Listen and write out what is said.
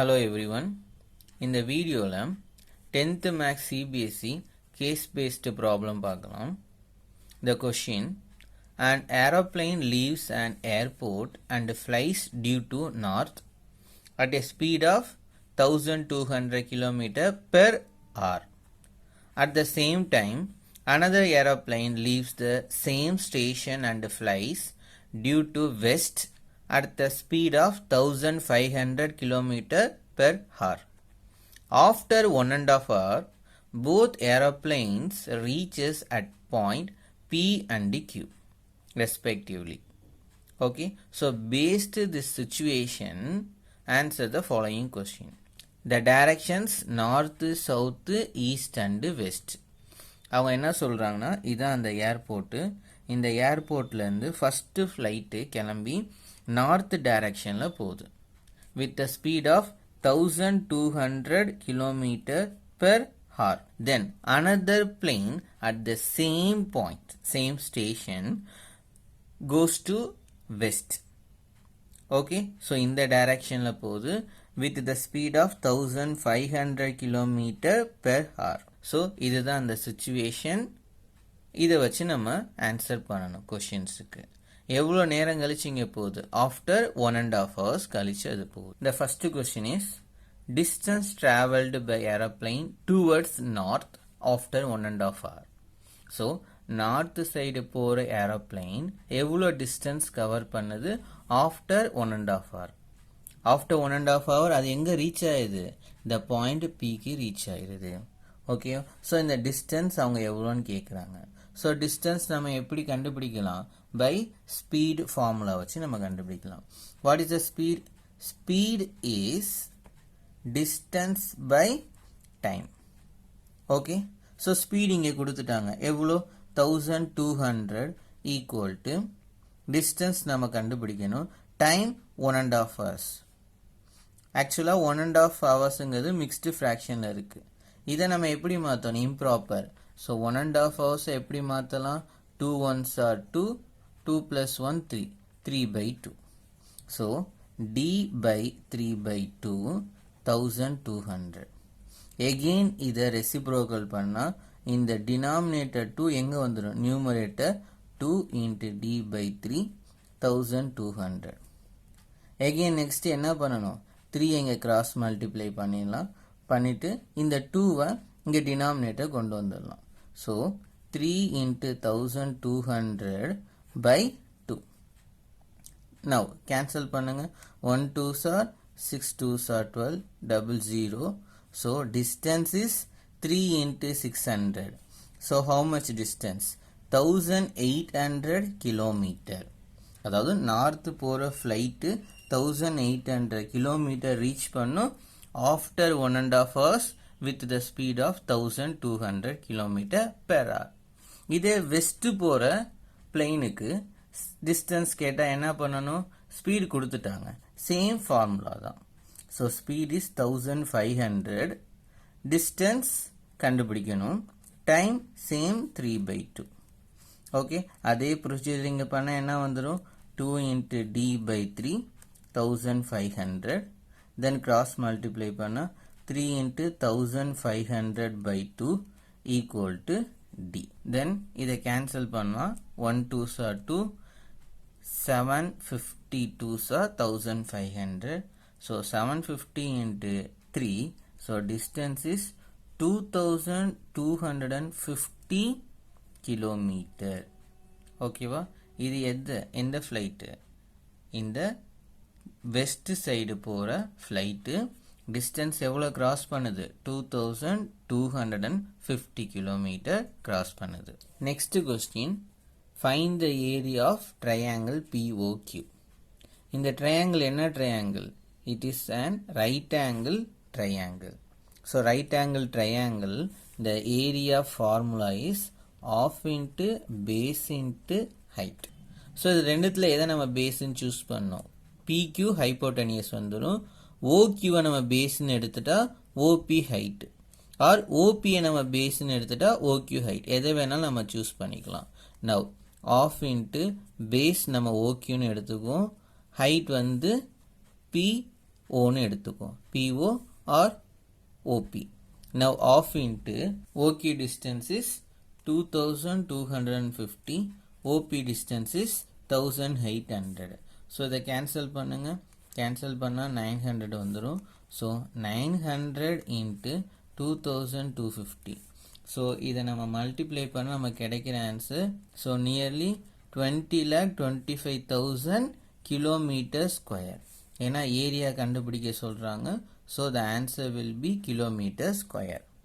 Hello everyone. In the video, 10th Max CBSE case-based problem பார்க்கலாம். The question: an aeroplane leaves an airport and flies due to north at a speed of 1200 km per hour. At the same time, another aeroplane leaves the same station and flies due to west at the speed of 1500 km per hour. After 1.5 hours, both aeroplanes reaches at point P and Q respectively. Okay, so based this situation, answer the following question. The directions north, south, east and west. அவங்க என்ன சொல்கிறாங்கன்னா இதான் அந்த airport. இந்த ஏர்போர்ட்லேருந்து first flight கிளம்பி north டைரக்ஷனில் போகுது with the speed of 1200 km per hour. Then another plane at the same point, same station goes to west. Okay, so in the direction la போகுது with the speed of 1500 km per hour. So இதுதான் அந்த situation. இதை வச்சு நம்ம answer பண்ணணும் கொஷின்ஸுக்கு. எவ்வளோ நேரம் கழிச்சு இங்கே போகுது? ஆஃப்டர் 1.5 hours கழிச்சு அது போகுது. The first question is distance traveled by aeroplane towards north after 1.5 hour. So north side போகிற ஏரோப்ளைன் எவ்வளோ டிஸ்டன்ஸ் கவர் பண்ணுது ஆஃப்டர் 1.5 hour. ஆஃப்டர் 1.5 hour அது எங்கே ரீச் ஆயிடுது? இந்த பாயிண்ட் பிக்கு ரீச் ஆயிடுது. ஓகே, ஸோ இந்த டிஸ்டன்ஸ் அவங்க எவ்வளோன்னு கேட்குறாங்க. ஸோ டிஸ்டன்ஸ் நம்ம எப்படி கண்டுபிடிக்கலாம்? பை ஸ்பீட் ஃபார்முலா வச்சு நம்ம கண்டுபிடிக்கலாம். What is the speed? Speed is distance by time. Okay, so speed இங்கே கொடுத்துட்டாங்க எவ்வளோ? 1200 ஈக்குவல் டு டிஸ்டன்ஸ் நம்ம கண்டுபிடிக்கணும். Time 1.5 hours. ஆக்சுவலாக 1.5 ஹவர்ஸுங்கிறது மிக்ஸ்டு ஃப்ராக்ஷனில் இருக்குது. இதை நம்ம எப்படி மாற்றணும்? இம்ப்ராப்பர். ஸோ 1.5 hours எப்படி மாற்றலாம்? 2 1s are 2, 2 plus 1 3, 3/2. So d by 3/2 1200. Again இதை ரெசிப்ரோக்கல் பண்ணால் இந்த டினாமினேட்டர் 2 எங்கே வந்துடும்? Numerator 2 into d by 3 1200. Again next என்ன பண்ணணும்? 3 எங்கே கிராஸ் மல்டிப்ளை பண்ணிடலாம். பண்ணிவிட்டு இந்த 2வை இங்கே டினாமினேட்டர் கொண்டு வந்துடலாம். So 3 into 1200 by 2. Now cancel பண்ணுங்க. 1 2s are 6 2s are 12 00. So distance is 3 into 600. So how much distance? 1800 kilometer. அதாவது நார்த் போகிற ஃப்ளைட்டு 1800 kilometer ரீச் பண்ணும் after 1.5 hours with the speed of 1200 km per hour. இதே west போகிற பிளெயினுக்கு distance கேட்டால் என்ன பண்ணணும்? Speed கொடுத்துட்டாங்க. சேம் ஃபார்முலா தான். So speed is 1500. டிஸ்டன்ஸ் கண்டுபிடிக்கணும். Time same 3/2. ஓகே, அதே ப்ரொசீஜர் இங்கே பண்ண என்ன வந்துடும்? 2 into d by 3 1500. Then cross multiply பண்ணால் 3 into 1500 by 2 equal to d. Then இதை கேன்சல் பண்ணால் 1 2s are 2, 752s are 1500. So 750 into 3. So distance is 2250 kilometer. ஓகேவா? இது எந்த ஃப்ளைட்டு? இந்த வெஸ்ட் சைடு போகிற ஃப்ளைட்டு டிஸ்டன்ஸ் எவ்வளோ கிராஸ் பண்ணுது? 2250 கிலோமீட்டர் கிராஸ் பண்ணுது. Next question, find the area of triangle POQ. இந்த ட்ரையாங்கிள் என்ன triangle? It is an right angle triangle. So right angle triangle the area formula is half into base into height. So இது ரெண்டுத்தில் எதை நம்ம பேஸ்ன்னு choose பண்ணோம்? PQ hypotenuse வந்துடும். OQவை நம்ம பேஸ்ன்னு எடுத்துட்டா OP ஹைட், ஆர் OPயை நம்ம பேஸ்ன்னு எடுத்துட்டா OQ ஹைட். எதை வேணாலும் நம்ம சூஸ் பண்ணிக்கலாம். நவ் ஆஃப் இன்ட்டு பேஸ் நம்ம OQன்னு எடுத்துக்குவோம். ஹைட் வந்து P ஓன்னு எடுத்துக்கோ PO or OP. Now off into OK distance is 2250, OP distance is 1800. So இதை cancel பண்ணுங்க, cancel பண்ணா 900 வந்துரும். So 900 into 2250. So இதை நம்ம multiply பண்ண நம்ம கிடைக்கிற answer. So nearly 20,25,000 kilometer square. ஏன்னா ஏரியா கண்டுபிடிக்க சொல்றாங்க. So the answer will be kilometer square.